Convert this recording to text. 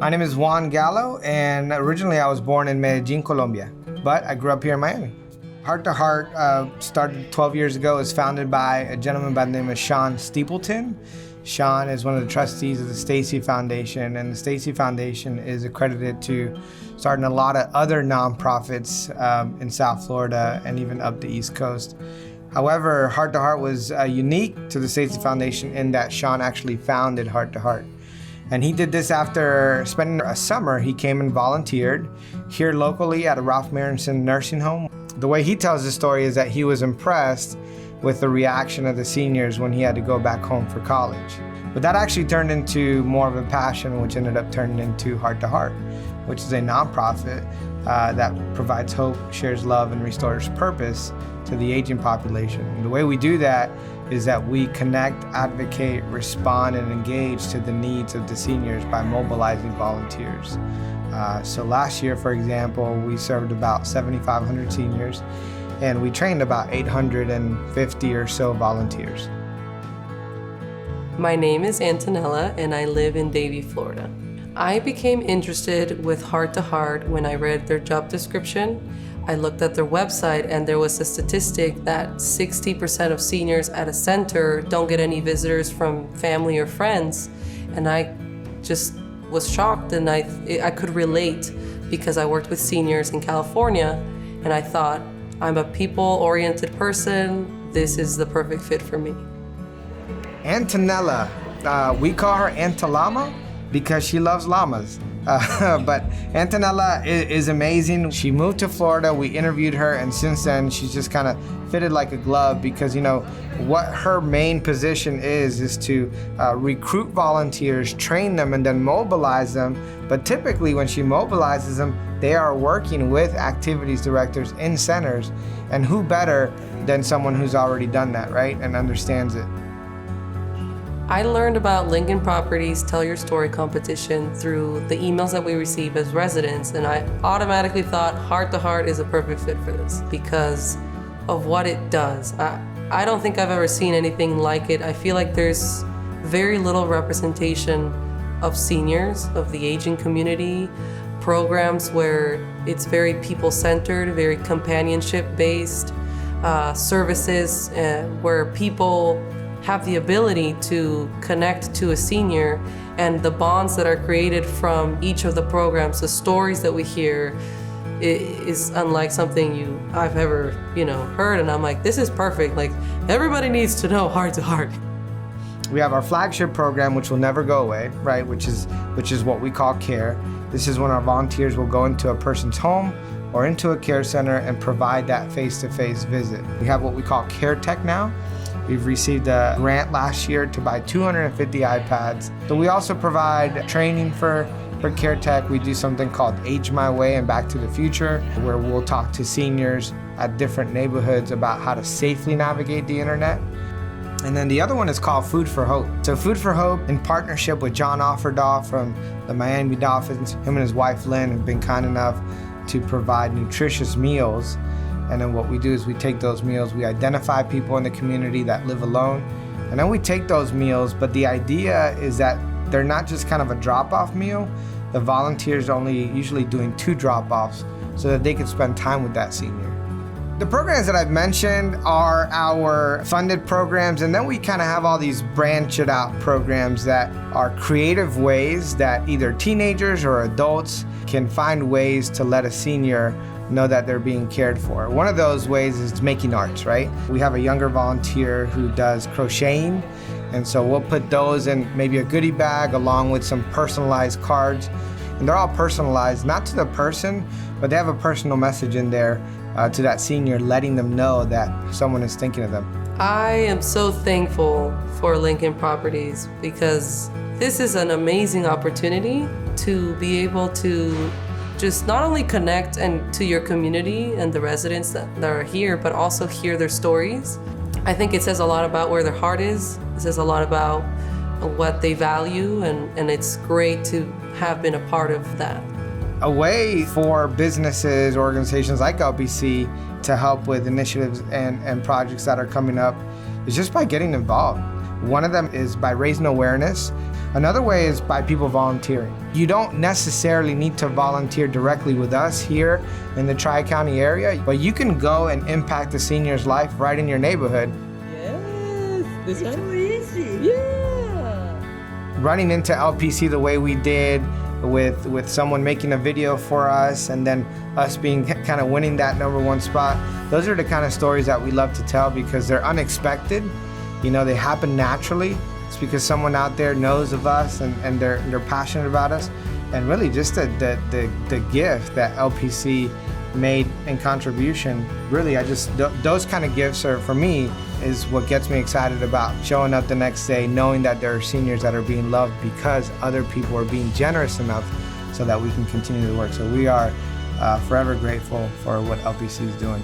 My name is Juan Gallo, and originally I was born in Medellin, Colombia, but I grew up here in Miami. Heart2Heart started 12 years ago. It was founded by a gentleman by the name of Sean Steepleton. Sean is one of the trustees of the Stacy Foundation, and the Stacy Foundation is accredited to starting a lot of other nonprofits in South Florida and even up the East Coast. However, Heart2Heart was unique to the Stacy Foundation in that Sean actually founded Heart2Heart. And he did this after spending a summer. He came and volunteered here locally at a Ralph Marinson nursing home. The way he tells the story is that he was impressed with the reaction of the seniors when he had to go back home for college. But that actually turned into more of a passion, which ended up turning into Heart2Heart, which is a nonprofit that provides hope, shares love, and restores purpose to the aging population. And the way we do that is that we connect, advocate, respond, and engage to the needs of the seniors by mobilizing volunteers. So last year, for example, we served about 7,500 seniors, and we trained about 850 or so volunteers. My name is Antonella, and I live in Davie, Florida. I became interested with Heart2Heart when I read their job description. I looked at their website, and there was a statistic that 60% of seniors at a center don't get any visitors from family or friends. And I just was shocked, and I could relate because I worked with seniors in California, and I thought, I'm a people-oriented person. This is the perfect fit for me. Antonella, we call her Antolama because she loves llamas. But Antonella is amazing. She moved to Florida, we interviewed her, and since then she's just kind of fitted like a glove because, you know, what her main position is to recruit volunteers, train them, and then mobilize them. But typically when she mobilizes them, they are working with activities directors in centers, and who better than someone who's already done that, right, and understands it. I learned about Lincoln Properties Tell Your Story competition through the emails that we receive as residents, and I automatically thought Heart2Heart is a perfect fit for this because of what it does. I don't think I've ever seen anything like it. I feel like there's very little representation of seniors, of the aging community, programs where it's very people-centered, very companionship-based, services where people have the ability to connect to a senior, and the bonds that are created from each of the programs, the stories that we hear, is unlike something I've ever heard, and I'm like, this is perfect. Like, everybody needs to know Heart2Heart. We have our flagship program, which will never go away, right? Which is what we call care. This is when our volunteers will go into a person's home or into a care center and provide that face-to-face visit. We have what we call Care Tech now. We've received a grant last year to buy 250 iPads. So we also provide training for Care Tech. We do something called Age My Way and Back to the Future, where we'll talk to seniors at different neighborhoods about how to safely navigate the internet. And then the other one is called Food for Hope. So Food for Hope, in partnership with John Offerdahl from the Miami Dolphins, him and his wife Lynn have been kind enough to provide nutritious meals. And then what we do is we take those meals, we identify people in the community that live alone, and then we take those meals, but the idea is that they're not just kind of a drop-off meal. The volunteers are only usually doing 2 drop-offs so that they can spend time with that senior. The programs that I've mentioned are our funded programs, and then we kind of have all these branched out programs that are creative ways that either teenagers or adults can find ways to let a senior know that they're being cared for. One of those ways is making arts, right? We have a younger volunteer who does crocheting, and so we'll put those in maybe a goodie bag along with some personalized cards. And they're all personalized, not to the person, but they have a personal message in there to that senior, letting them know that someone is thinking of them. I am so thankful for Lincoln Properties because this is an amazing opportunity to be able to just not only connect and to your community and the residents that are here, but also hear their stories. I think it says a lot about where their heart is. It says a lot about what they value, and it's great to have been a part of that. A way for businesses, organizations like LPC to help with initiatives and projects that are coming up is just by getting involved. One of them is by raising awareness. Another way is by people volunteering. You don't necessarily need to volunteer directly with us here in the Tri-County area, but you can go and impact a senior's life right in your neighborhood. Yes, this It's one. so easy. Yeah. Running into LPC the way we did with someone making a video for us and then us being kind of winning that #1 spot. Those are the kind of stories that we love to tell because they're unexpected. You know, they happen naturally. It's because someone out there knows of us and they're passionate about us. And really just the gift that LPC made in contribution, really those kind of gifts are, for me, is what gets me excited about showing up the next day, knowing that there are seniors that are being loved because other people are being generous enough so that we can continue to work. So we are forever grateful for what LPC is doing.